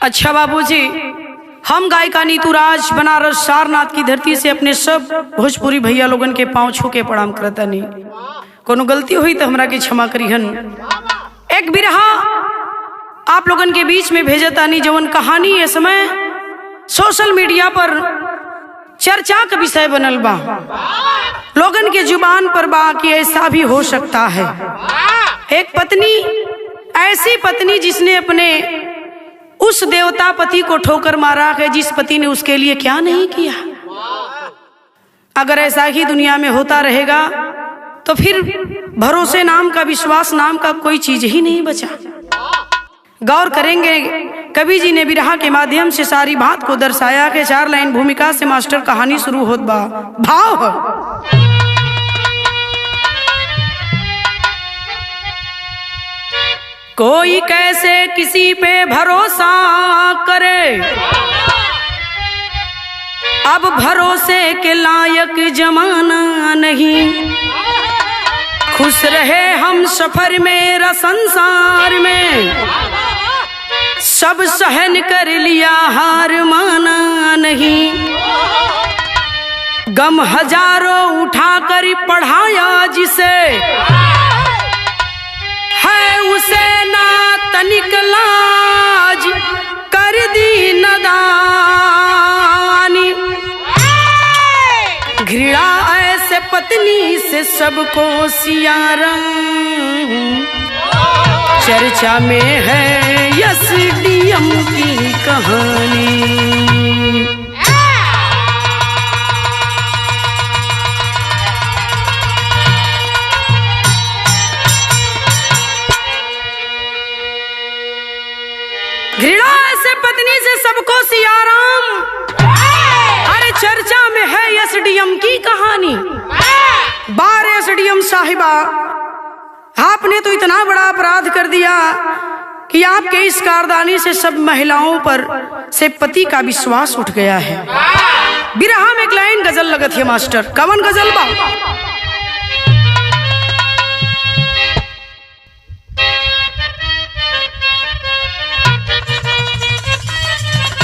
अच्छा बाबूजी, हम गायिका नीतू राज बनारस सारनाथ की धरती से अपने सब भोजपुरी भैया लोगन के पांव छू के प्रणाम करतनी। कोनो गलती हुई तो हमरा के क्षमा करिहन। एक बिरहा आप लोगन के बीच में भेजतानी जवन कहानी इस समय सोशल मीडिया पर चर्चा का विषय बनल बा। लोगन के जुबान पर बा कि ऐसा भी हो सकता है। एक पत्नी, ऐसी पत्नी जिसने अपने उस देवता पति को ठोकर मारा है जिस पति ने उसके लिए क्या नहीं किया। अगर ऐसा ही दुनिया में होता रहेगा तो फिर भरोसे नाम का, विश्वास नाम का कोई चीज ही नहीं बचा। गौर करेंगे, कवि जी ने बिरहा के माध्यम से सारी बात को दर्शाया कि 4 लाइन भूमिका से मास्टर कहानी शुरू होत बा। भाव कोई कैसे किसी पे भरोसा करे, अब भरोसे के लायक जमाना नहीं। खुश रहे हम सफर में संसार में, सब सहन कर लिया हार माना नहीं। गम हजारों उठाकर पढ़ाया जिसे, है उसे ना तनिक लाज कर दी नदानी। घृणा ऐसे पत्नी से सबको सियारा, चर्चा में है एसडीएम की कहानी। घृणा ऐसे पत्नी से सबको सियाराम, अरे चर्चा में है एसडीएम की कहानी। बार एसडीएम साहिबा, आपने तो इतना बड़ा अपराध कर दिया कि आपके इस कारदानी से सब महिलाओं पर से पति का विश्वास उठ गया है। बिरहा में एक लाइन गजल लगत है मास्टर, कवन गजल बा?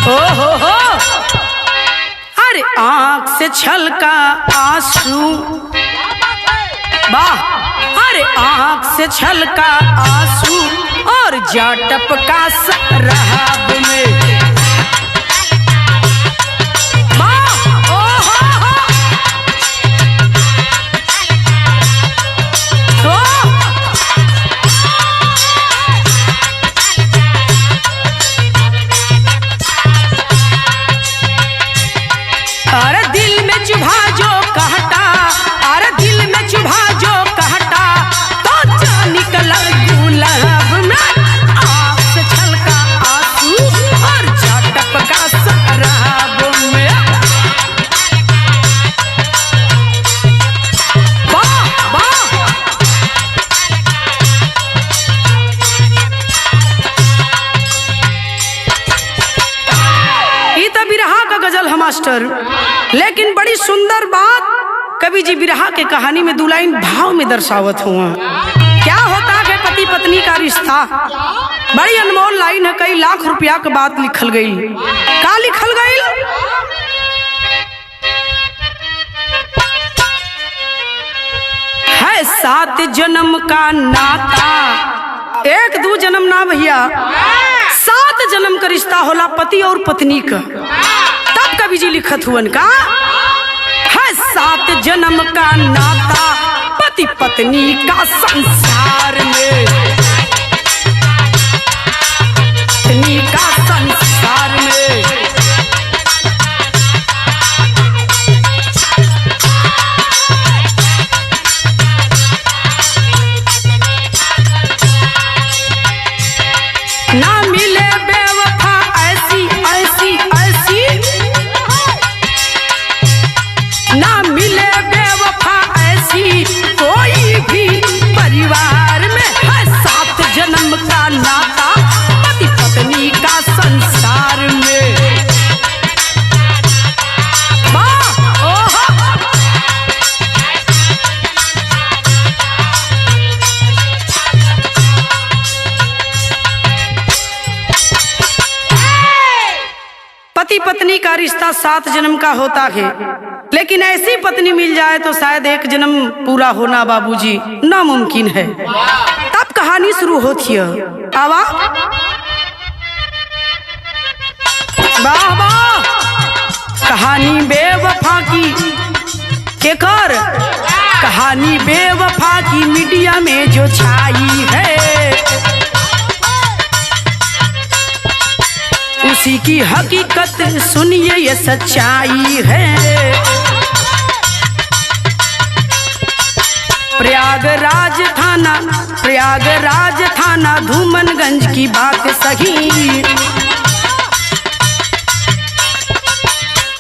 हो अरे आंख से छलका आंसू, वाह, अरे आंख से छलका आंसू और जा टपका सरहाब में। अरे दिल में चुभा जो कहता, अरे दिल में चुभा जो कहता, तो जा निकला गुलाब में। आँख से छलका आंसू और जा टपका शराब में। वाह वाह, ये तो बिरहा का गजल है मास्टर, लेकिन बड़ी सुंदर बात कवि जी बिरहा के कहानी में 2 लाइन भाव में दर्शावत हुआ। क्या होता है पति पत्नी का रिश्ता? बड़ी अनमोल लाइन है, कई लाख रुपया की बात लिखल गई। का लिखल गई? है 7 जन्म का नाता, 1-2 जन्म ना भैया, 7 जन्म का रिश्ता होला पति और पत्नी का। तब कवि जी लिखत हुवन का है 7 जन्म का नाता पति पत्नी का संसार में, पत्नी का संसार में। ना मिले बेवफा ऐसी ऐसी ऐसी, ना मिले बेवफा ऐसी कोई भी परिवार में। है 7 जन्म का नाता पति पत्नी का संसार में। पति पत्नी का रिश्ता 7 जन्म का होता है, लेकिन ऐसी पत्नी मिल जाए तो शायद 1 जन्म पूरा होना बाबूजी नामुमकिन है। तब कहानी शुरू होती है। आवा वाह वाह, कहानी बेवफा की केकर, कहानी बेवफा की मीडिया में जो छाई है, उसी की हकीकत सुनिए ये सच्चाई है। प्रयागराज थाना धूमनगंज की बात सही,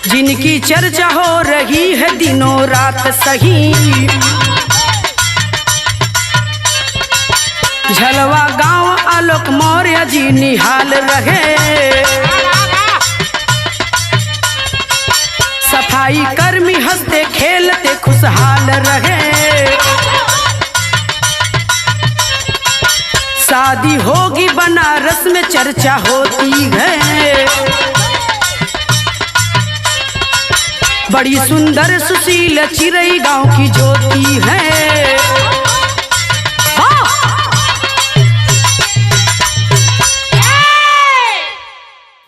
जिनकी चर्चा हो रही है दिनों रात सही। झलवा गांव आलोक मौर्य जी निहाल रहे, सफाई कर्मी हंसते खेलते खुशहाल रहे। शादी होगी बनारस में चर्चा होती है, बड़ी सुंदर सुशील चिरई गांव की ज्योति है।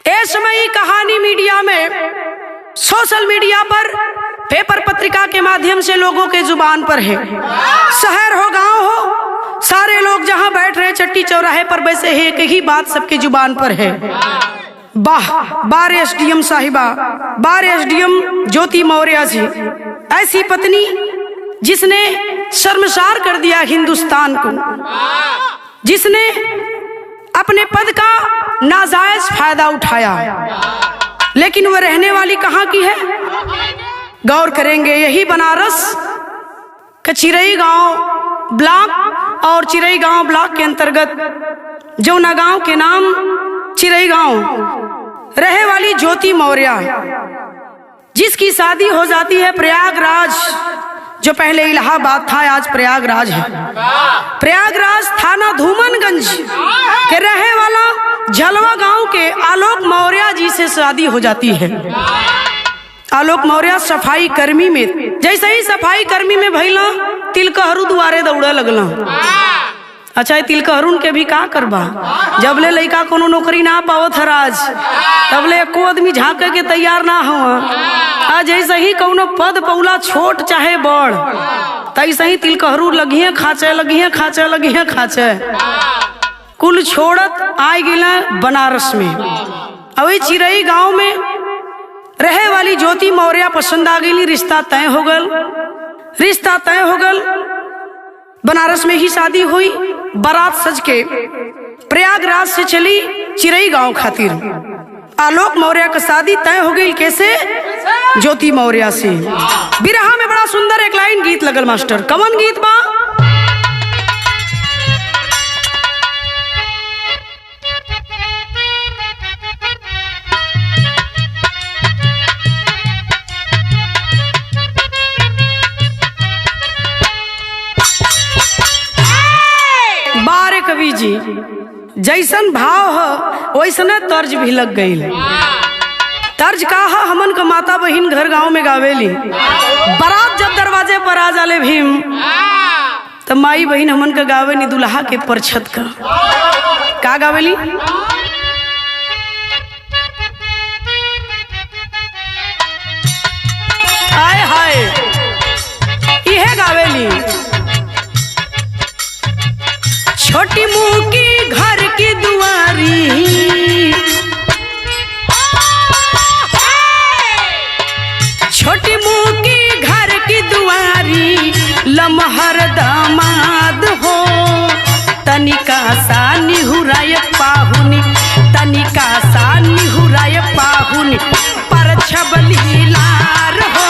इस समय कहानी मीडिया में, सोशल मीडिया पर, पेपर पत्रिका के माध्यम से लोगों के जुबान पर है। शहर हो गांव हो, सारे लोग जहां बैठ रहे चट्टी चौराहे पर वैसे ही एक ही बात सबके जुबान पर है। बार एसडीएम साहिबा, बार एसडीएम ज्योति मौर्य जी, ऐसी पत्नी जिसने शर्मसार कर दिया हिंदुस्तान को, जिसने अपने पद का नाजायज फायदा उठाया, लेकिन वह रहने वाली कहाँ की है? गौर करेंगे, यही बनारस का चिरई गांव ब्लॉक और चिरई गांव ब्लॉक के अंतर्गत जौना गांव के नाम चिरई गांव, रहे वाली ज्योति मौर्य, जिसकी शादी हो जाती है प्रयागराज, जो पहले इलाहाबाद था आज प्रयागराज है। प्रयागराज थाना धूमनगंज के रहे वाला झलवा गांव के आलोक मौर्य जी से शादी हो जाती है। आलोक मौर्य सफाई कर्मी में, जैसे ही सफाई कर्मी में भइला तिलकहरू दुआरे दौड़े लगला। अच्छा, तिलकहरुन के भी का करबा, जब ले लड़का कोनो नौकरी ना पावत हराज, तब ले एको आदमी झांके के तैयार ना हो। आज जैसे ही कोनो पद पौला छोट चाहे बड़, तैसे ही तिलकहरू लगिए खाचे कुल छोड़त आए गिला बनारस में। अभी चिरई गांव में रहे वाली ज्योति मौर्य पसंद आ गई, रिश्ता तय हो गल। बनारस में ही शादी हुई। बारात सज के प्रयागराज से चली चिरई गांव खातिर। आलोक मौर्य का शादी तय हो गई कैसे? ज्योति मौर्य से। बिरहा में बड़ा सुंदर एक लाइन गीत लगल मास्टर, कवन गीत बा? बारे कवि जी, जैसन भाव हो वैसने तर्ज भी लग गई। तर्ज का है, हमन का माता बहिन घर गांव में गावेली। बारात जब दरवाजे पर आ जाले भीम, तब माई बहिन हमन का गावेली दुल्हा के परछत का गावेली? हाय हाय, इहे गावेली। छोटी मुँह की घर की दुआरी, छोटी मुँह की घर की दुआरी, लमहर दामाद हो, तनिका सा निहुराय पाहुनी, तनिका सा निहुराय पाहुनी, पर छबली लार हो,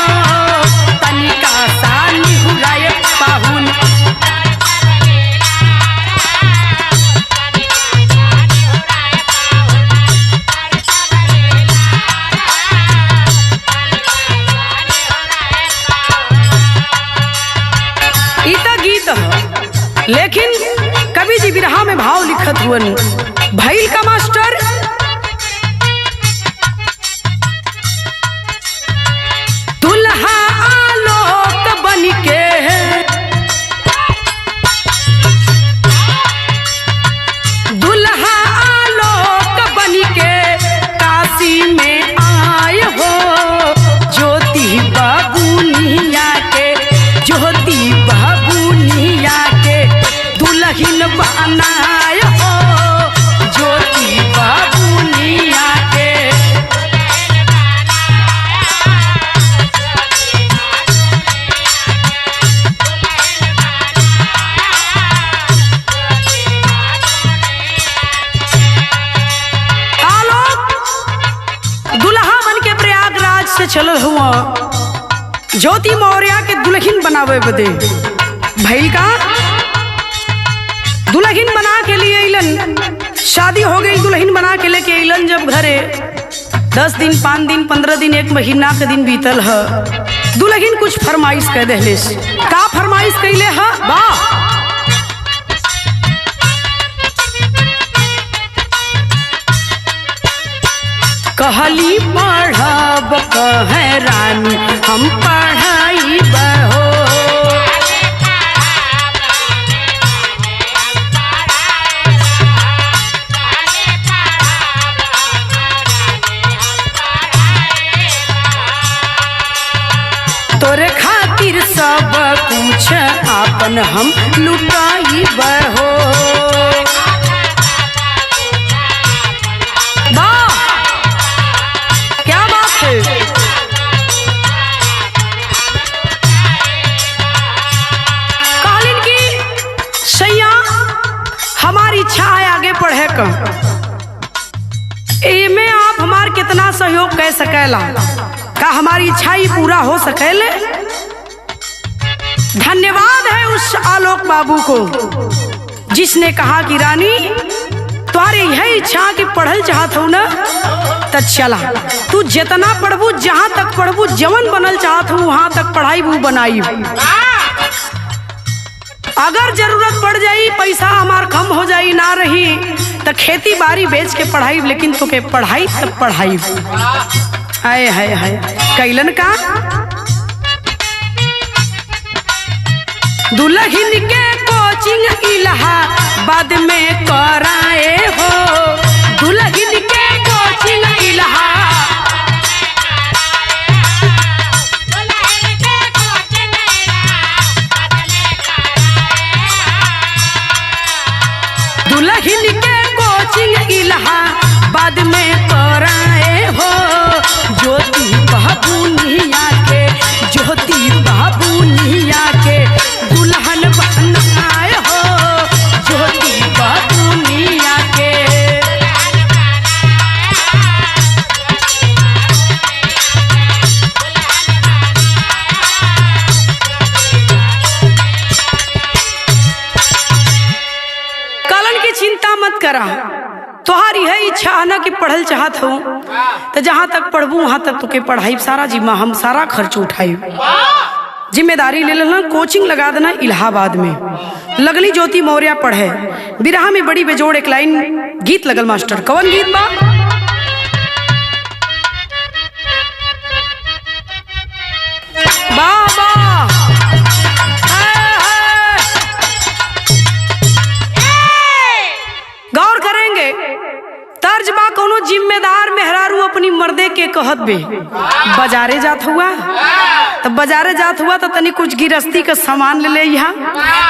तनिका सा निहुराय पाहुनी। बनाए हो ज्योति बाबूनिया के। दुल्हा बन के प्रयागराज से चलल हुआ ज्योति मौर्य के दुल्हन बनावे बदे। भइल का दुल्हन बना के लिए अइलन, शादी हो गई, दुल्हन बना के लेके अइलन जब घरे 10 दिन 5 दिन 15 दिन 1 महीना के दिन बीतल है। दुल्हन कुछ फरमाइश कह देलिस। का फरमाइश कैले है? वाह कहली पढ़ब कहे रानी हम पढ़ाई बहो। तोरे खातिर सब कुछ आपन हम लुटाई बहो। कहलिन की सैया हमारी इच्छा है आगे पढ़े का, इमे आप हमार कितना सहयोग कर सकेला? का हमारी इच्छा ही पूरा हो सकेले? धन्यवाद है उस आलोक बाबू को जिसने कहा कि रानी तुम्हारी यही इच्छा कि पढ़ल चाहत हो ना, तो चला तू जितना पढ़बू, जहाँ तक पढ़बू, जवन बनल चाहत हूँ वहां तक पढ़ाई वो बनाई। अगर जरूरत पड़ जाई, पैसा हमार कम हो जाई ना रही तो खेती बाड़ी बेच के पढ़ाई, लेकिन तो के पढ़ाई तब पढ़ाई। हाय हाय हाय कैलन का दुल्हन के कोचिंग इलाहाबाद में कराए हो। दुल्हन के कोचिंग दुल्हन के कोचिंग इलाहाबाद में कराए हो ज्योति बाबूनिया के। ज्योति बाबूनिया के दुल्हन बनाए हो ज्योति बाबूनिया के। कलन की चिंता मत करा, तुम्हारी है इच्छा है ना कि पढ़ल चाहत हूँ तो जहाँ तक पढ़बू वहां तक तुके पढ़ाई, सारा जिम्मा हम सारा खर्च उठाई, जिम्मेदारी ले लेना। कोचिंग लगा देना इलाहाबाद में। लगली ज्योति मौर्य पढ़े। बिरहा में बड़ी बेजोड़ एक लाइन गीत लगल मास्टर। कौन गीत बा? बाबा गौर करेंगे तर्ज बा कोनो जिम्मेदार मेहरारू अपनी मर्दे के कहत बे बाजारे जात हुआ तो बाजारे जात हुआ तो तनी कुछ गिरस्ती का सामान ले ले यहाँ,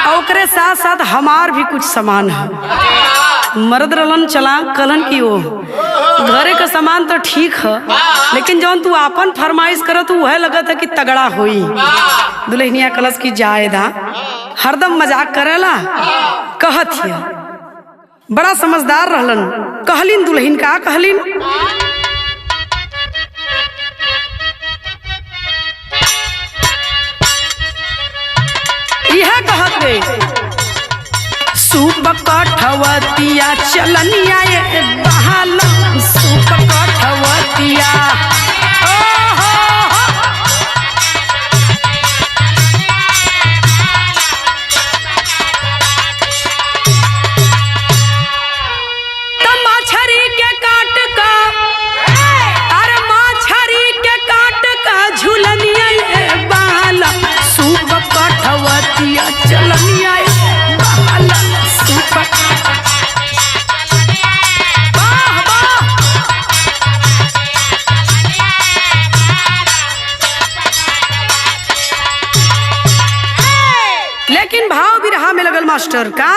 और ओकरे साथ साथ हमार भी कुछ सामान है। मर्द रलन चला कलन की ओ घरे का सामान तो ठीक है, लेकिन जौन तू आपन फरमाइश करत वह लगत है कि तगड़ा होई। दुल्हनिया कलश की जायदा हरदम मजाक करेला कहत हिया, बड़ा समझदार रहलन। कहलिन दुल्हन का कहलिन यह कहत रे सूप कठवतिया चलनिया ये बहाल सूप कठवतिया। लेकिन भाव भी रहा में लगल मास्टर का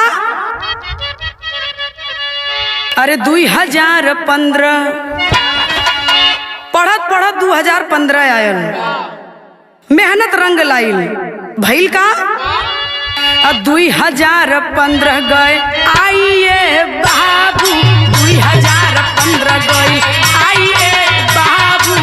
अरे 2015 पढ़त पढ़त 2015 आयल, मेहनत रंग लाइल भइल का 2015 गए आइए बाबू, 2015 गए आइए बाबू।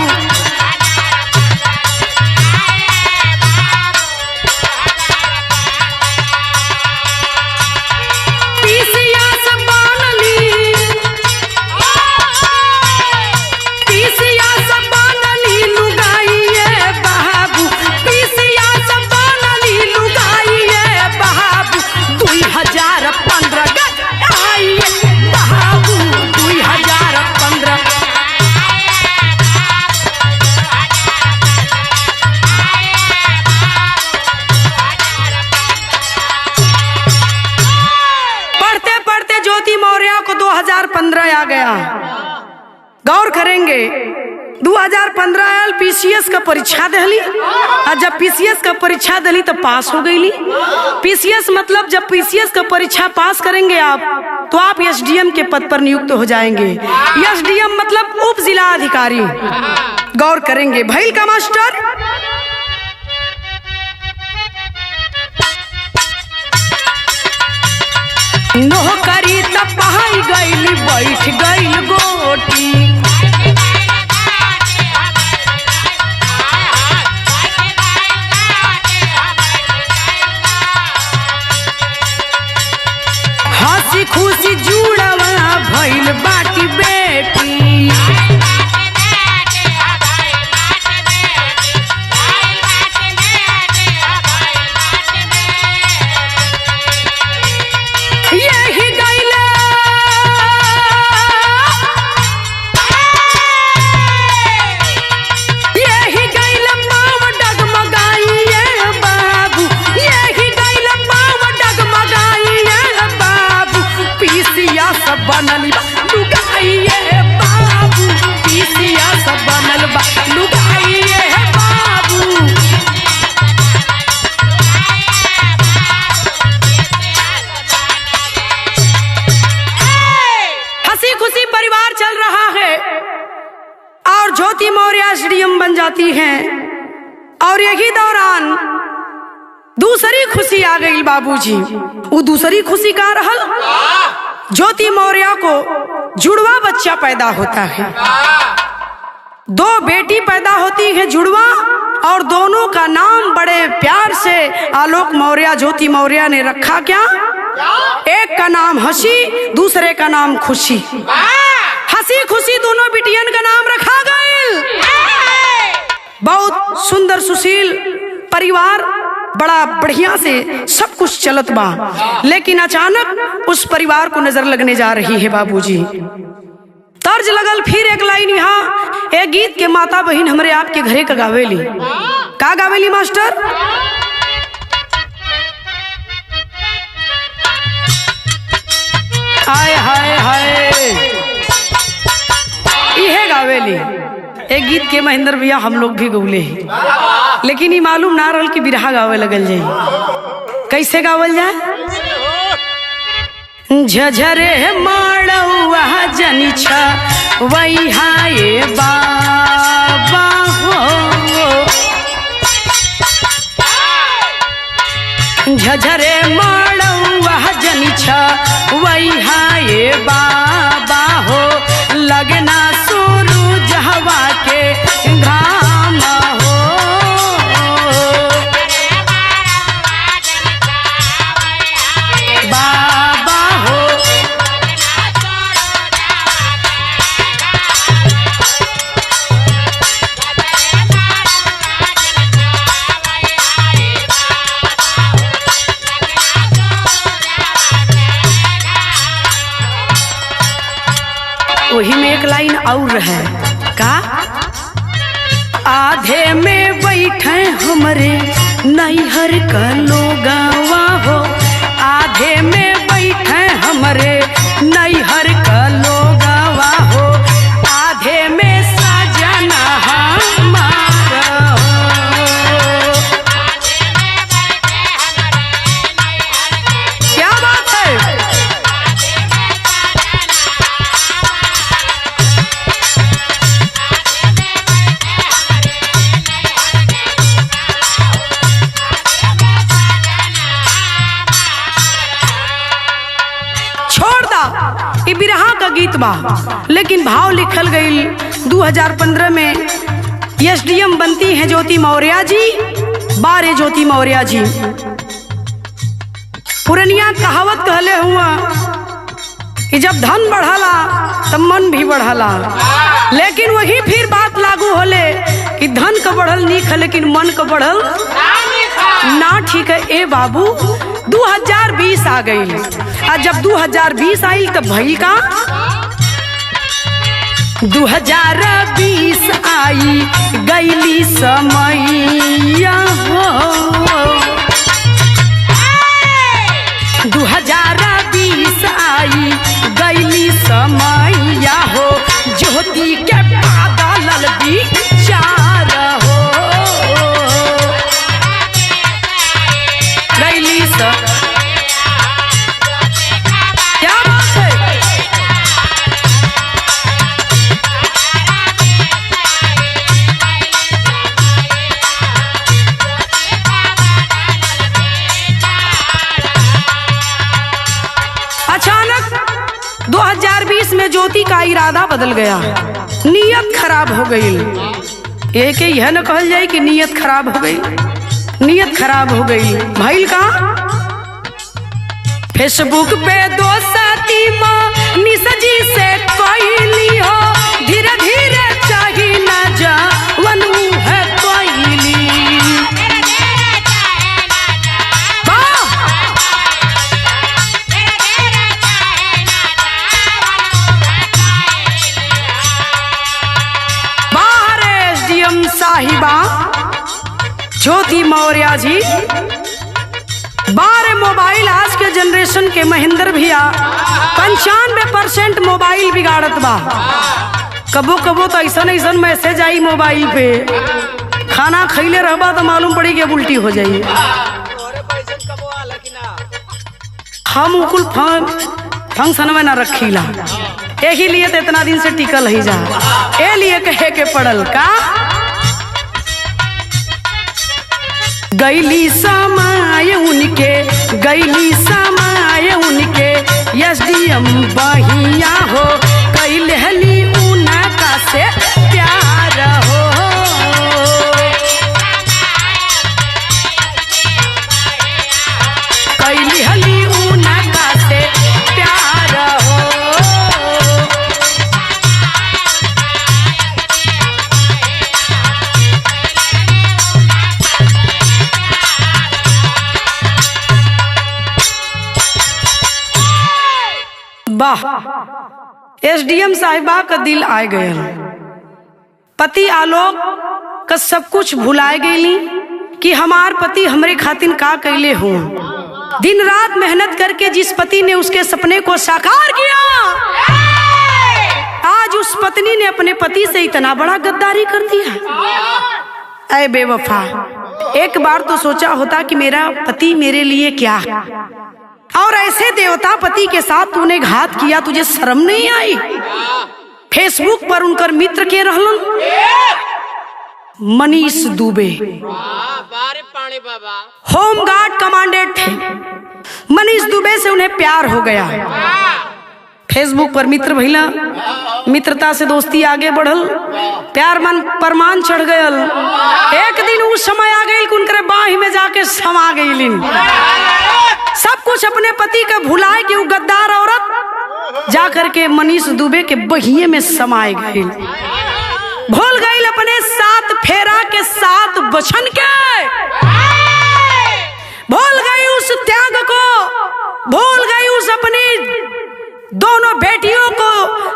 आ गया, गौर करेंगे 2015 आयल, पीसीएस का परीक्षा दहली और जब पीसीएस का परीक्षा दहली तो पास हो गई। पीसीएस मतलब जब पीसीएस का परीक्षा पास करेंगे आप तो आप एसडीएम के पद पर नियुक्त हो जाएंगे। एसडीएम मतलब उप जिला अधिकारी। गौर करेंगे भइल का मास्टर, नौकरी तब पाई गईली, बैठ गईल गोटी। हंसी खुशी जुड़वा भइल बाटी बेटी। ज्योति मौर्य एसडीएम बन जाती हैं और यही दौरान दूसरी खुशी आ गई बाबूजी। वो दूसरी खुशी का रहल, ज्योति मौर्य को जुड़वा बच्चा पैदा होता है। 2 बेटी पैदा होती है जुड़वा, और दोनों का नाम बड़े प्यार से आलोक मौर्य ज्योति मौर्य ने रखा। क्या? एक का नाम हंसी, दूसरे का नाम खुशी। हंसी खुशी दोनों बिटियन का नाम रखा गया। बहुत सुंदर सुशील परिवार, बड़ा बढ़िया से सब कुछ चलत बा, लेकिन अचानक उस परिवार को नजर लगने जा रही है बाबूजी। तर्ज लगल फिर एक लाइन यहाँ, एक गीत के माता बहन हमरे आपके घरे का गावेली। का गावेली मास्टर? हाय हाय हाय, इहे गावेली। एक गीत के महेंद्र भैया हम लोग भी गौले, लेकिन ये मालूम ना रहल कि बिरहा गावे लगल जाए। कैसे गावल जाए? झझरे माड़ौआ जनी वही हाय बाबा हो, झझरे माड़ौआ जनी वही हाय बाबा हो, लगना सूरज हवा के घाम हो। बाबा हो वही में एक लाइन और है। का? आधे में बैठे हमरे नैहर का लोगवा हो, आधे में बैठे हमरे नैहर का लोगवा हो, आधे में सजना हमारा हो। क्या बात है? बा, लेकिन भाव लिखल गई 2015 में एसडीएम बनती हैं ज्योति मौर्य जी। बारे ज्योति मौर्य जी पुरनिया कहावत कहले हुआ कि जब धन बढ़ला तब मन भी बढ़ला, लेकिन वही फिर बात लागू होले कि धन का बढ़ल नीक है लेकिन मन का बढ़ल ना ठीक है। ए बाबू 2020 आ गई, और जब 2020 आई तब भई का 2020 आई गईली समैया हो, 2020 आई गईली समैया हो, ज्योति के बादल विचार हो गईली क्या बात है। अचानक 2020 में ज्योति का इरादा बदल गया, नीयत खराब हो गई। एक यह न कहल जाए कि नीयत खराब हो गई, नीयत खराब हो गई। भाई का फेसबुक पे दोस्ती निसजी से कोई हो, धीरे धीरे चाही न जावन है कोई। बाहर एसडीएम साहिबा ज्योति मौर्य जी, 12 मोबाइल आज के जनरेशन के महेंद्र भैया 95% मोबाइल बिगाड़त बा। कबो कबो तो ऐसा मैसेज आई मोबाइल पे, खाना खैले रहबा तो मालूम पड़ी कि उल्टी हो जाई। हम उकुल फंक्शन में न रखीला, यही लिए तो इतना दिन से टिकल ही जा, ए लिए कहे के पड़ल का गईली समाय उनके, गईली समाय उनके एसडीएम बहिया हो, कैलहली उनका से प्यार हो। कैलहली उनका से प्यार हो। वाह, एसडीएम साहिबा का दिल आ गए, पति आलोक का सब कुछ भुलाए गईली कि हमार पति हमरे खातिर का कैले हो। दिन रात मेहनत करके जिस पति ने उसके सपने को साकार किया, आज उस पत्नी ने अपने पति से इतना बड़ा गद्दारी कर दिया। ऐ बेवफा, एक बार तो सोचा होता कि मेरा पति मेरे लिए क्या है, और ऐसे देवता पति के साथ तूने घात किया, तुझे शर्म नहीं आई। फेसबुक पर उनकर मित्र के रहलन मनीष दुबे, होमगार्ड कमांडेंट थे। मनीष दुबे से उन्हें प्यार हो गया, फेसबुक पर मित्र भइला, मित्रता से दोस्ती आगे बढ़ल, प्यार मन परमान चढ़ गयल। एक दिन उस समय आ गई कि उनके बाही में जाके समा गईलिन, सब कुछ अपने पति का भुलाए कि वो गद्दार औरत जाकर के मनीष दुबे के बहिए में समाए गई। भूल गई अपने 7 फेरा के 7 वचन के, भूल गई उस त्याग को, भूल गई उस अपनी दोनों बेटियों को,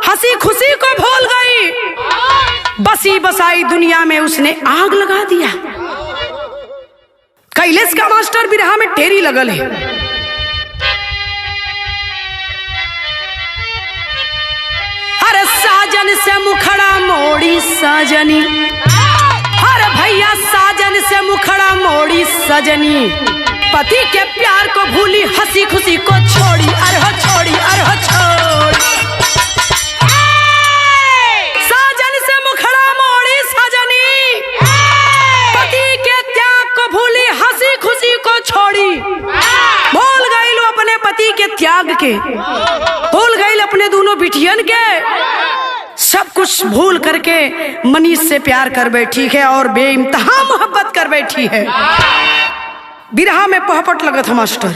हंसी खुशी को भूल गई। बसी बसाई दुनिया में उसने आग लगा दिया। कैलेश का मास्टर बिरहा में टेरी लगल है। अरे साजन से मुखड़ा मोड़ी सजनी, अरे भैया साजन से मुखड़ा मोड़ी सजनी, पति के प्यार को भूली हंसी खुशी को छोड़ी, अरे हो छोड़ी, अरे हो छोड़ी। साजन से मुखड़ा मोड़ी सजनी, पति के त्याग को भूली हंसी खुशी को छोड़ी। भूल गई लो अपने पति के त्याग के, भूल गई अपने दोनों बिटियन के, कुछ भूल करके मनीष से प्यार कर बैठी है और बेइंतहा मोहब्बत कर बैठी है। बिरहा में पहपट लगत है मास्टर।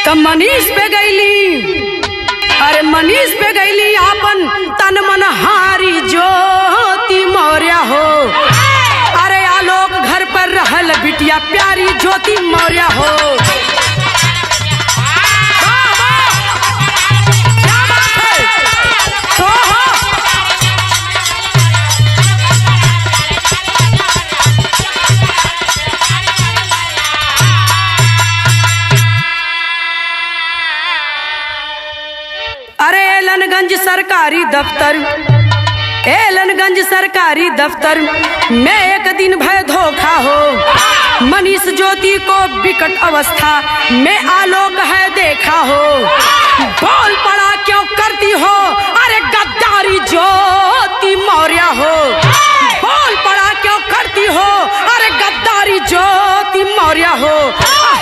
तो मनीष पे गईली, अरे मनीष पे गईली आपन तन मन हारी ज्योति मौर्य हो। अरे आलोक घर पर रहल बिटिया प्यारी ज्योति मौर्य हो। क्या बात है? तो अरे एलनगंज सरकारी दफ्तर, एलनगंज सरकारी दफ्तर में एक दिन भय धोखा हो। मनीष ज्योति को विकट अवस्था में आलोक है देखा हो। बोल पड़ा क्यों करती हो अरे गद्दारी ज्योति मौर्य हो। बोल पड़ा क्यों करती हो अरे गद्दारी ज्योति मौर्य हो।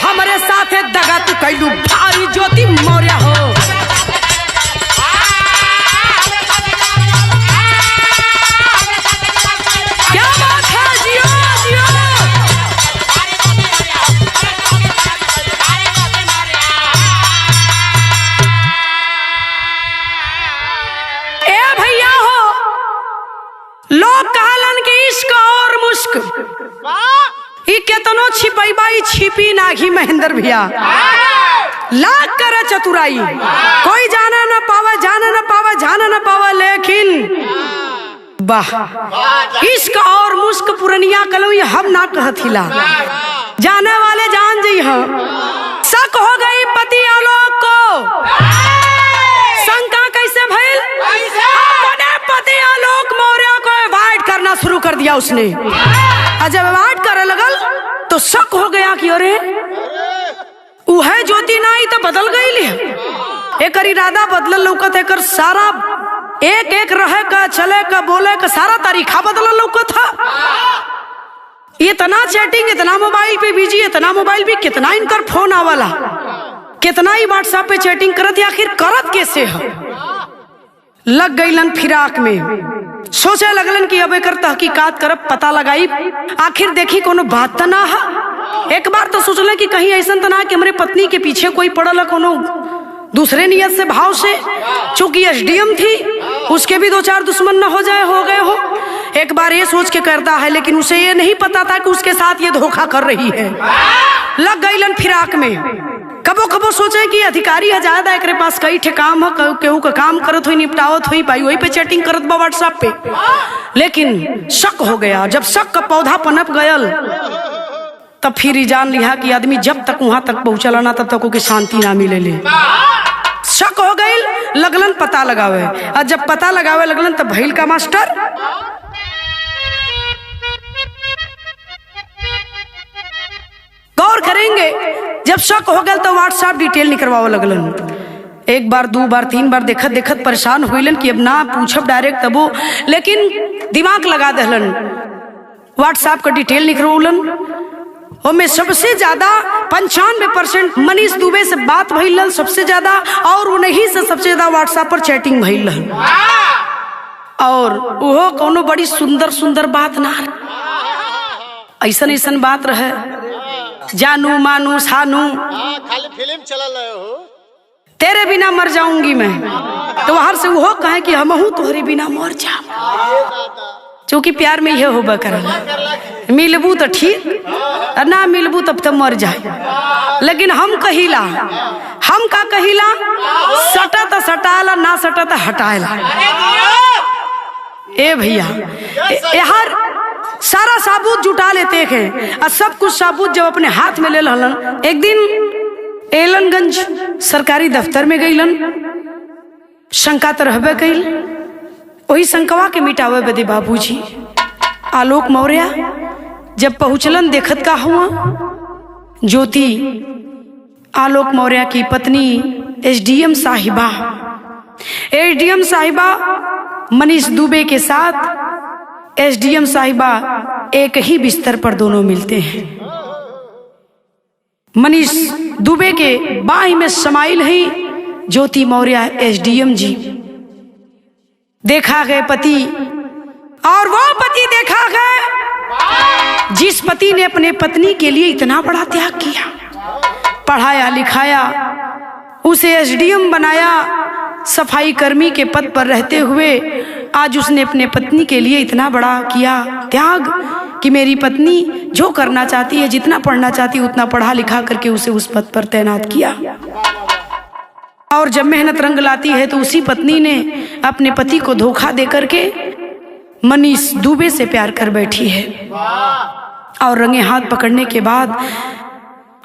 हमारे साथ दगा तू कैलू भारी ज्योति मौर्य हो। केतनो छिपाई छिपी नाघी महेंद्र भैया लाख करे चतुराई। कोई जाना न पावा, जाना न पावा, जाना न पावा, लेकिन वाह इश्क और मुश्क पुरनिया कलवी हम ना कहथिला। जाने वाले जान जी हाँ। शक हो गई पति आलोक को। शंका कैसे भइल? अपने पति आलोक मौर्य को अवॉइड करना शुरू कर दिया उसने। जब अवॉइड करे लगल तो शक हो गया कि अरे वह ज्योति नाई तो बदल गई। एक इरादा बदल लौकत, एक सारा एक एक रहे का, चले का, बोले का सारा तरीका बदल लौकत था। इतना चैटिंग, इतना मोबाइल पे बिजी, इतना मोबाइल भी, कितना इनकर फोन आवाला, कितना ही व्हाट्सएप पे चैटिंग करत, आखिर करत कैसे है। लग गईलन फिराक में। सोचे लगलन कि अब एकर तहकीकात करब, पता लगाई, आखिर देखी कोनो बात तो ना है। एक बार तो सोचले कि कहीं ऐसा तो ना कि हमारे पत्नी के पीछे कोई पड़ल कोनो दूसरे नियत से, भाव से। चूंकि एसडीएम थी, उसके भी दो चार दुश्मन न हो जाए, हो गए हो। एक बार ये सोच के करता है, लेकिन उसे ये नहीं पता था कि उसके साथ ये धोखा कर रही है। लग गईलन फिराक में। कबो कबो सोचे कि अधिकारी है ज्यादा, एक पास कई ठे काम है, केहू का काम करत हुई, निपटावत हुई, भाई वही पे चैटिंग करत बा व्हाट्सएप पे। लेकिन शक हो गया। जब शक का पौधा पनप गयल तब फिर जान लिया कि आदमी जब तक वहां तक पहुंचला ना तब तक ओके शांति ना मिले ले। शक हो गई, लगलन पता लगावे। और जब पता लगावे लगलन तब भइल का मास्टर, गौर करेंगे। जब शक हो गया तो व्हाट्सएप डिटेल निकलवावे लगलन। एक बार, दो बार, तीन बार देखत देखत परेशान हुईलन कि अब ना पूछब डायरेक्ट तबो, लेकिन दिमाग लगा दहलन। व्हाट्सएप का डिटेल निकलवलन। में सबसे ज्यादा 95% मनीष दुबे से बात भइल सबसे ज्यादा, और उन्हीं से सबसे ज्यादा व्हाट्सएप पर चैटिंग भइल। और वो कोनो बड़ी सुंदर सुंदर बात ना, ऐसन ऐसन बात रहे, जानू मानू सानू, खाली फिल्म चलल हो, तेरे बिना मर जाऊंगी मैं। तो वहां से वो कहे कि हम हूं तोहरे बिना मर जाऊं। चूंकि प्यार में यह होबा करला, मिलबू तो ठीक, ना मिलबू तब तो मर जाए। लेकिन हम कहिला, हम का कहिला, सटा तो सटाला, ना सटा तो हटाएला। ए भैया यार सारा साबुत जुटा लेते हैं, और सब कुछ साबुत जब अपने हाथ में ले लहलन। एक दिन एलनगंज सरकारी दफ्तर में गईलन। शंका तो रहबे कईल, वही शंकवा के मिटावे बदे बाबूजी आलोक मौर्य जब पहुंचलन, देखत का हुआ, ज्योति आलोक मौर्य की पत्नी एसडीएम साहिबा, एसडीएम साहिबा मनीष दुबे के साथ एसडीएम साहिबा एक ही बिस्तर पर दोनों मिलते हैं। मनीष दुबे के बाई में समाइल है ज्योति मौर्य एसडीएम जी। देखा गए पति, और वो पति देखा गए जिस पति ने अपने पत्नी के लिए इतना बड़ा त्याग किया, पढ़ाया लिखाया, उसे एसडीएम बनाया, सफाई कर्मी के पद पर रहते हुए आज उसने अपने पत्नी के लिए इतना बड़ा किया त्याग कि मेरी पत्नी जो करना चाहती है, जितना पढ़ना चाहती है उतना पढ़ा लिखा करके उसे उस पद पर तैनात किया। और जब मेहनत रंग लाती है तो उसी पत्नी ने अपने पति को धोखा दे करके मनीष दुबे से प्यार कर बैठी है। और रंगे हाथ पकड़ने के बाद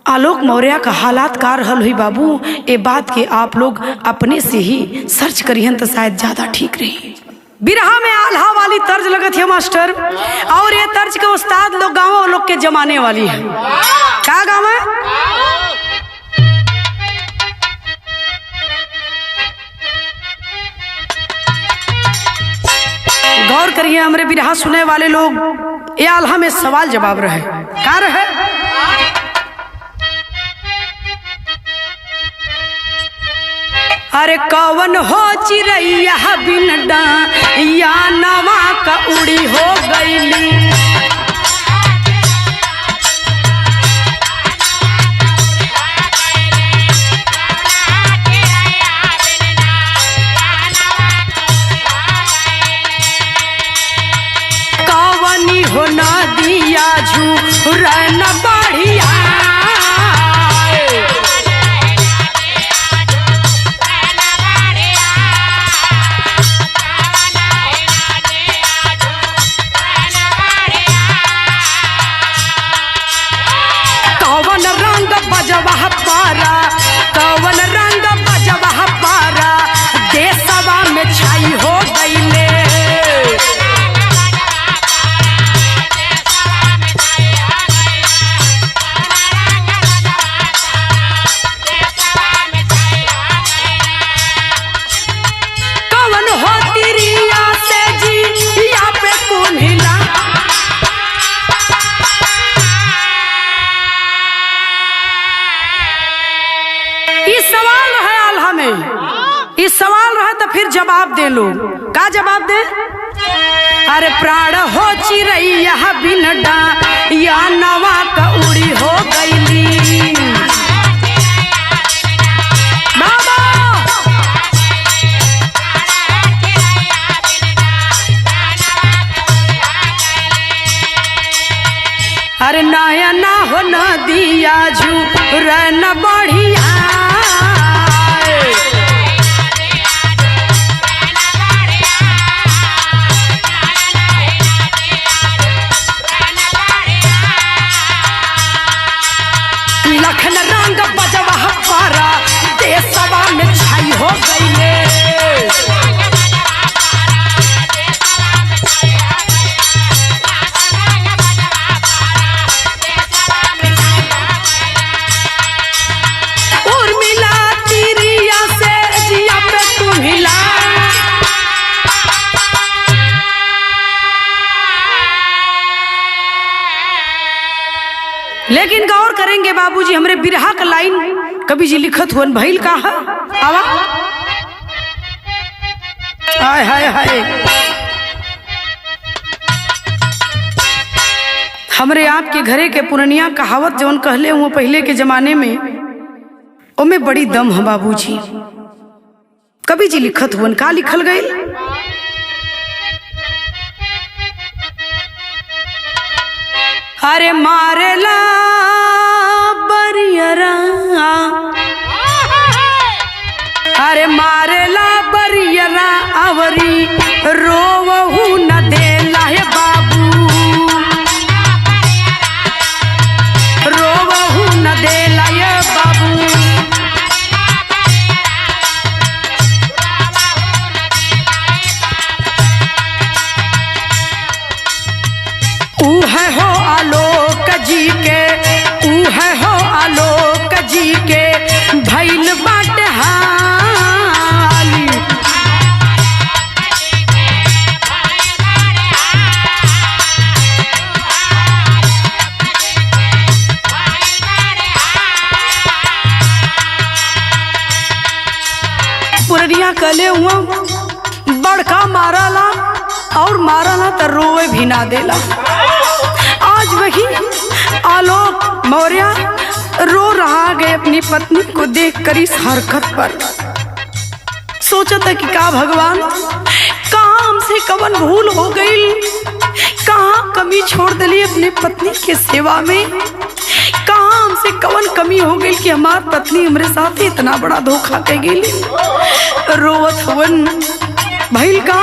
आलोक मौर्य का हालात का रहल हुई। बाबू ये बात के आप लोग अपने से ही सर्च करिहन तो शायद ज्यादा ठीक रही। बिरहा में आल्हा वाली तर्ज लगत है मास्टर, और ये तर्ज के उस्ताद लोग गाँव लोग के जमाने वाली है। क्या गाँव है? गौर करिए हमारे बिरहा सुने वाले लोग, ये आल्हा में सवाल जवाब रहे। क्या रहे? अरे कौन हो चिरैया बिन डाया नवा का उड़ी हो गईली। कौनी हो ना दिया झूरन बढ़िया। बजवा पारा कवन रंग बजवा पारा देशवा में छाई हो गईले। कवन हो तिरिया से जी या पे कुम्हिला। सवाल है आल्हा में, इस सवाल रहा तो फिर जवाब दे लो। का जवाब दे? अरे प्राण हो चिरैया बिन डाया नवा का उड़ी हो गईली। बाबा अरे नया ना हो न दिया झूरन बढ़िया। लखन रंग बजवा पारा देशवा में छाई हो गईले। उर्मिला तिरिया से जिया पे कुम्हिला। लेकिन गौर करेंगे बाबूजी, हमरे बिरहा का लाइन कवि जी लिखत हुन भइल का है। आवा हाय हाय हाय। हमरे आपके घरे के पुरनिया कहावत जवन कहले हुए पहले के जमाने में, ओमे बड़ी दम है बाबूजी। कवि जी लिखत हुन का लिखल गई? अरे मारेला बरियरा, अरे मारेला बरियरा अवरी रोवहू न देला है बाबू। रोवहू न देला है बाबू। है हो आलोक जी के, है हो आलोक जी के भइल बाटे हाली। पुरनिया कले हुआ बड़का माराला और माराला तो रोए भी ना देला। आज वही आलोक मौर्य रो रहा है अपनी पत्नी को देखकर इस हरकत पर। सोचा था कि का भगवान कहाँ हमसे कवन भूल हो गई, कहाँ कमी छोड़ दिली अपने पत्नी के सेवा में, कहाँ हमसे कवन कमी हो गई कि हमार पत्नी हमारे साथ इतना बड़ा धोखा कर गई। रोवत हवन भइल का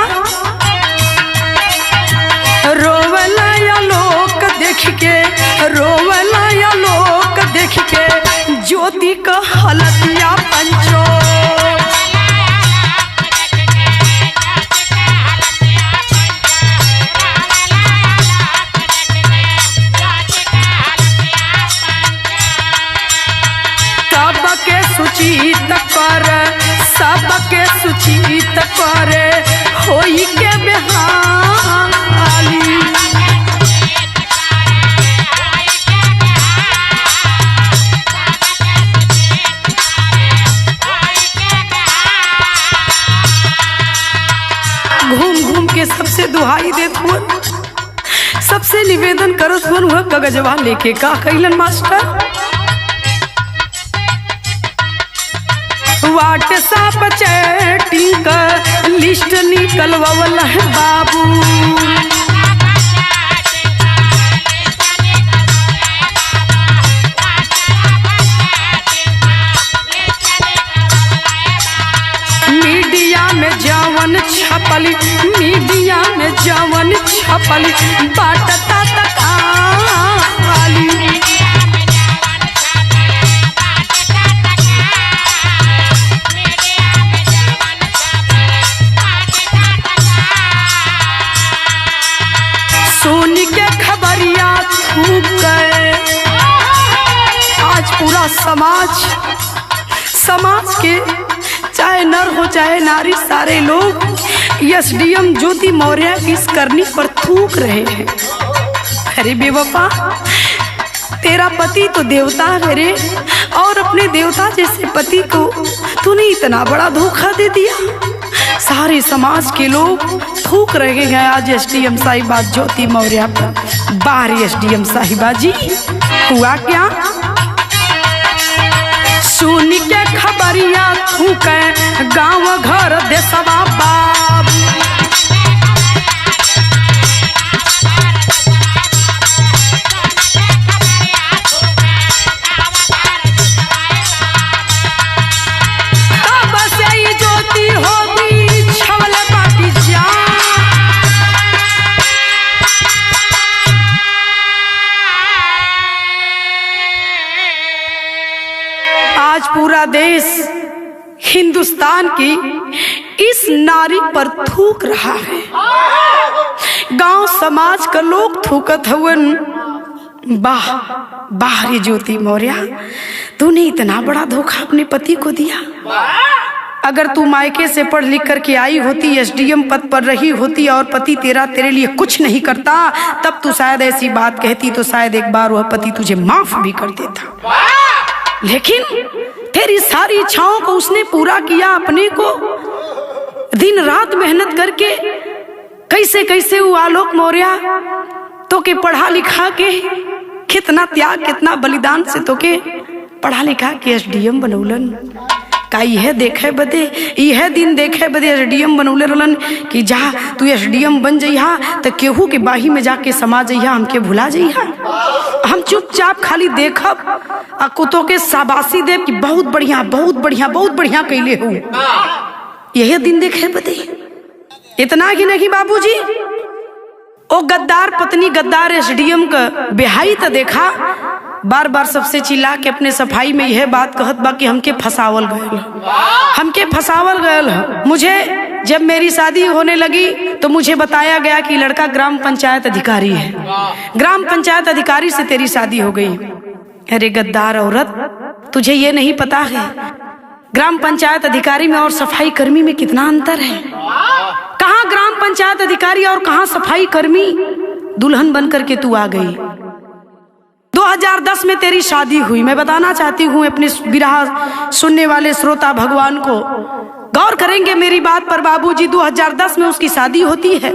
रोवला या लोक देख के, रोवला या लोक देख के ज्योति का हलतिया पंचो। सबके सुचित पर होई के बेहाली। घूम घूम के सबसे दुहाई देत हुआ, सबसे निवेदन करत हुआ कागजवा लेके का कैलन मास्टर। व्हाट्सएप चैटिंग का लिस्ट निकलवावल है बाबू। मीडिया में जवन छपली, मीडिया में जवन छपली बाटता तकाली। आज पूरा समाज के चाहे नर हो चाहे नारी सारे लोग एसडीएम ज्योति मौर्य की इस करनी पर थूक रहे हैं। अरे बेवफा, तेरा पति तो देवता है रे, और अपने देवता जैसे पति को तूने इतना बड़ा धोखा दे दिया। सारे समाज के लोग थूक रहे हैं आज एसडीएम साहिबा ज्योति मौर्य पर। बाहर एसडीएम साहिबा जी हुआ क्या? सुन के खबरिया थूके गांव घर देशवा बाप। तब से ये ज्योति होगी छवल बाटी जा। आज पूरा देश हिंदुस्तान की इस नारी पर थूक रहा है। गांव समाज का लोग थूकत हवन। वाह वाह रे ज्योति मौर्य, तूने इतना बड़ा धोखा अपने पति को दिया। अगर तू मायके से पढ़ लिख करके आई होती, एसडीएम पद पर रही होती और पति तेरे लिए कुछ नहीं करता, तब तू शायद ऐसी बात कहती तो शायद एक बार वह पति तुझे माफ भी कर देता। लेकिन तेरी सारी इच्छाओं को उसने पूरा किया। अपने को दिन रात मेहनत करके कैसे कैसे वो आलोक मौर्य तो के पढ़ा लिखा के कितना त्याग कितना बलिदान से तो के पढ़ा लिखा के एसडीएम बनौलन। का यह देखे बदे, यह दिन देखे बदे एसडीएम बनौले रहलन कि जा तू एसडीएम बन जइहा तो केहू के बाही में जाके समा जइहा, हमके भुला जइहा। हम चुपचाप खाली देखब आ कुतो के शाबाशी देव कि बहुत बढ़िया बहुत बढ़िया बहुत बढ़िया कैले हो। यह दिन देखे बदे इतना ही नहीं बाबूजी, ओ गद्दार पत्नी गद्दार एसडीएम का बेहाई तो देखा, बार बार सबसे चिल्ला के अपने सफाई में यह बात कहत बा कि हमके फसावल गयल, हमके फसावल गयल। मुझे जब मेरी शादी होने लगी तो मुझे बताया गया कि लड़का ग्राम पंचायत अधिकारी है, ग्राम पंचायत अधिकारी से तेरी शादी हो गई। अरे गद्दार औरत, तुझे ये नहीं पता है ग्राम पंचायत अधिकारी में और सफाई कर्मी में कितना अंतर है। कहाँ ग्राम पंचायत अधिकारी और कहाँ सफाई कर्मी। दुल्हन बनकर के तू आ गई। 2010 में तेरी शादी हुई। मैं बताना चाहती हूँ अपने विरहा सुनने वाले श्रोता भगवान को, गौर करेंगे मेरी बात पर बाबूजी। 2010 में उसकी शादी होती है,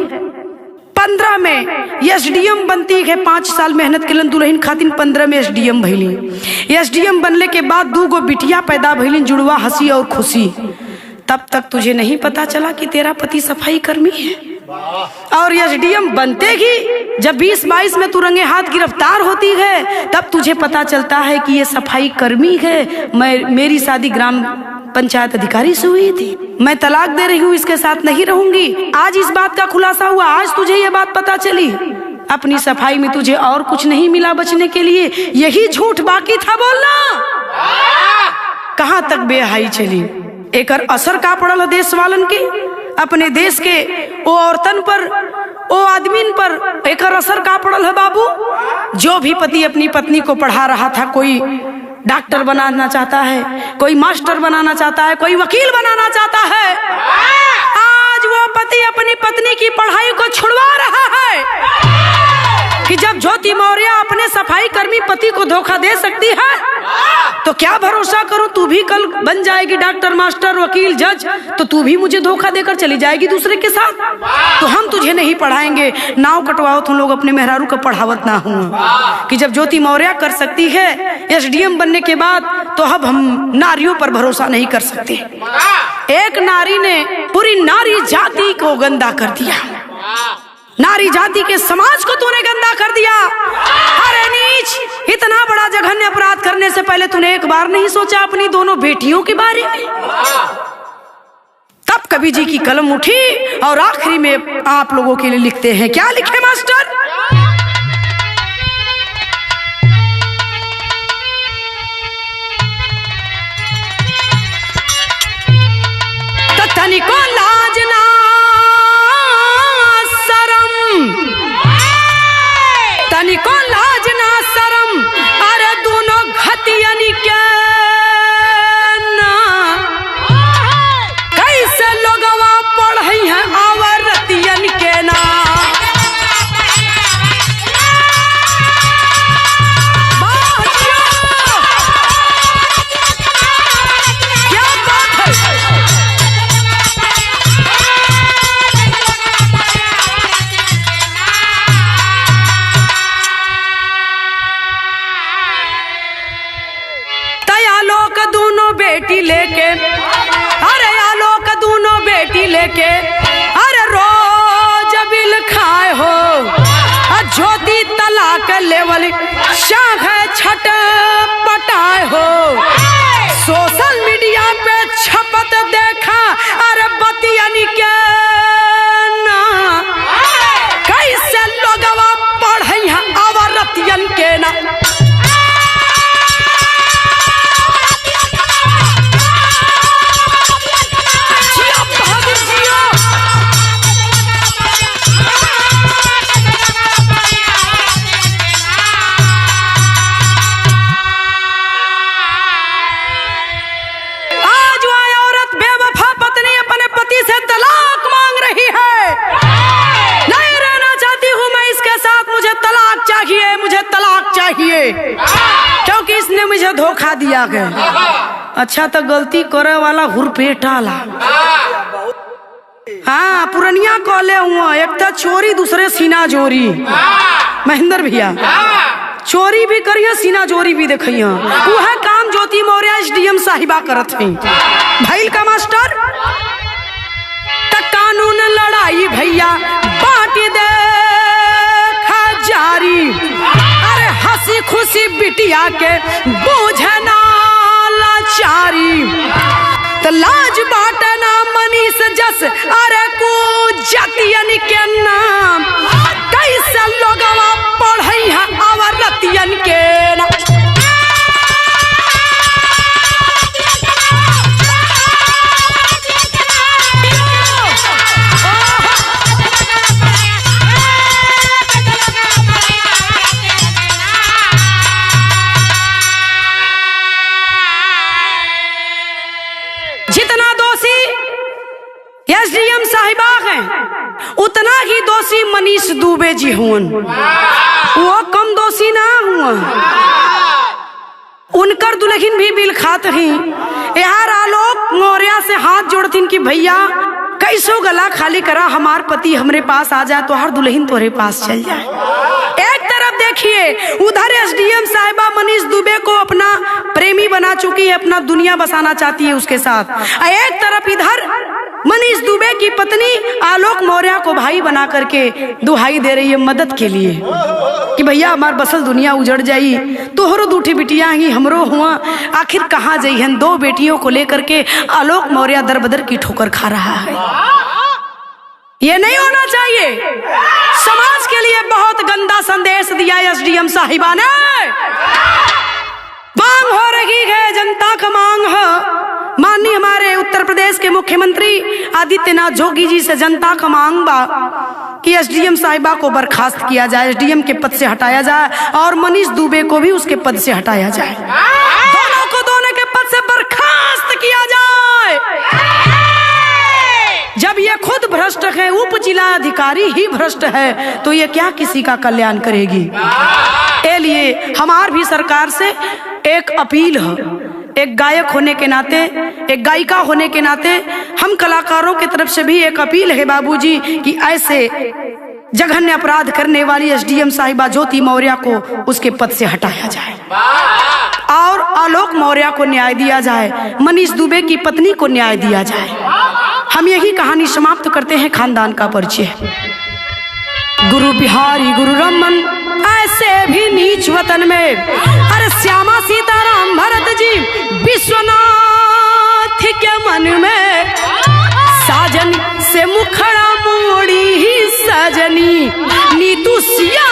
15 में एसडीएम बनती है। 5 साल मेहनत के दुल्हन खातिन 15 में एसडीएम भइली। एसडीएम बनने के बाद 2 गो बिटिया पैदा भइलिन, जुड़वा हंसी और खुशी। तब तक तुझे नहीं पता चला कि तेरा पति सफाई कर्मी है। और एसडीएम बनते ही जब 20-22 में तू रंगे हाथ गिरफ्तार होती है, तब तुझे पता चलता है कि ये सफाई कर्मी है। मेरी शादी ग्राम पंचायत अधिकारी से हुई थी, मैं तलाक दे रही हूँ, इसके साथ नहीं रहूंगी। आज इस बात का खुलासा हुआ, आज तुझे ये बात पता चली। अपनी सफाई में तुझे और कुछ नहीं मिला बचने के लिए, यही झूठ बाकी था बोलना। कहाँ तक बेहाई चली। एक असर का पड़ल है देश वालन के, अपने देश के ओ औरतन पर, ओ आदमीन पर एक असर का पड़ल है बाबू। जो भी पति अपनी पत्नी को पढ़ा रहा था, कोई डॉक्टर बनाना चाहता है, कोई मास्टर बनाना चाहता है, कोई वकील बनाना चाहता है, आज वो पति अपनी पत्नी की पढ़ाई को छुड़वा रहा है कि जब ज्योति मौर्य अपने सफाई कर्मी पति को धोखा दे सकती है, तो क्या भरोसा करूं, तू भी कल बन जाएगी डॉक्टर, मास्टर, वकील, जज, तो तू भी मुझे धोखा देकर चली जाएगी दूसरे के साथ। तो हम तुझे नहीं पढ़ाएंगे। नाव कटवाओ तुम लोग, अपने मेहरारू का पढ़ावत ना हुआ कि जब ज्योति मौर्य कर सकती है एसडीएम बनने के बाद, तो अब हम नारियों पर भरोसा नहीं कर सकते। एक नारी ने पूरी नारी जाति को गंदा कर दिया, नारी जाति के समाज को तूने गंदा कर दिया। अरे नीच, इतना बड़ा जघन्य अपराध करने से पहले तूने एक बार नहीं सोचा अपनी दोनों बेटियों के बारे में? तब कवि जी की कलम उठी और आखिरी में आप लोगों के लिए लिखते हैं। क्या लिखे मास्टर? तनिको लाज ना शरम, तनिको लाज ना शरम, अरे दोनों घतियन के ना कैसे लोगवा पढ़ई है औरतियन के ना। बेटी लेके, अरे आलोक दोनों बेटी लेके, अरे रोज बिल खाए हो, ज्योति तलाक लेवल शाख छट पटाए हो। सोशल मीडिया पे छपत देखा, अरे बतियन के ना कैसे लोगवा पढ़ई है औरतियन के ना। क्योंकि इसने मुझे धोखा दिया गया। अच्छा तो गलती करे वाला हुरपेटाला। हाँ, पुरनिया कॉले हुआ, एक तो चोरी, दूसरे सीना जोरी। महेंद्र भैया चोरी भी करिए, सीना जोरी भी देखिए। वह काम ज्योति मौर्य एसडीएम साहिबा करत है। भाई का मास्टर कानून लड़ाई भैया बांटी दे जारी, अरे हंसी खुशी बिटिया के बूझना लाचारी। तो लाज बाटना मनीष जस, अरे को जतियन के नाम कैसे लोगवा पढ़ई है औरतियन के नाम। जितना दोषी एसडीएम साहिबा हैं, उतना ही दोषी मनीष दुबे जी हुन। वो कम दोषी दोषी ना हुआ, उनकर दुल्हन भी बिल खात ही। यार आलोक मौर्य से हाथ जोड़थिन कि भैया कैसो गला खाली करा, हमार पति हमरे पास आ जाए तो हर दुल्हन तोरे पास चल जाए। एक तरफ देखिए उधर एसडीएम साहिबा मनीष दुबे को अपना प्रेमी बना चुकी है, अपना दुनिया बसाना चाहती है उसके साथ। एक तरफ इधर मनीष दुबे की पत्नी आलोक मौर्य को भाई बना करके दुहाई दे रही है मदद के लिए कि भैया हमार बसल दुनिया उजड़ जाई, तोहरो दूठी बिटिया ही हमरो हुआ, आखिर कहाँ जाइहन। दो बेटियों को लेकर के आलोक मौर्य दर बदर की ठोकर खा रहा है। ये नहीं होना चाहिए। समाज के लिए बहुत गंदा संदेश दिया एसडीएम साहिबा ने। मांग हो रही है, जनता का मांग है। माननीय हमारे उत्तर प्रदेश के मुख्यमंत्री आदित्यनाथ जोगी जी से जनता का मांग बा कि एसडीएम साहिबा को बर्खास्त किया जाए, एसडीएम के पद से हटाया जाए और मनीष दुबे को भी उसके पद से हटाया जाए। दोनों को दोनों के पद से बर्खास्त किया जाए। जब ये खुद भ्रष्ट है, उप जिला अधिकारी ही भ्रष्ट है, तो ये क्या किसी का कल्याण करेगी। ए लिए हमार भी सरकार से एक अपील है, एक गायक होने के नाते, एक गायिका होने के नाते हम कलाकारों की तरफ से भी एक अपील है बाबूजी कि ऐसे जघन्य अपराध करने वाली एसडीएम साहिबा ज्योति मौर्य को उसके पद से हटाया जाए और आलोक मौर्य को न्याय दिया जाए, मनीष दुबे की पत्नी को न्याय दिया जाए। हम यही कहानी समाप्त करते हैं। खानदान का परिचय। गुरु बिहारी गुरु रमन ऐसे भी नीच वतन में, अरे श्यामा सीताराम भरत जी विश्वनाथ के मन में, साजन से मुखड़ा मोड़ी ही सजनी नीतू सिया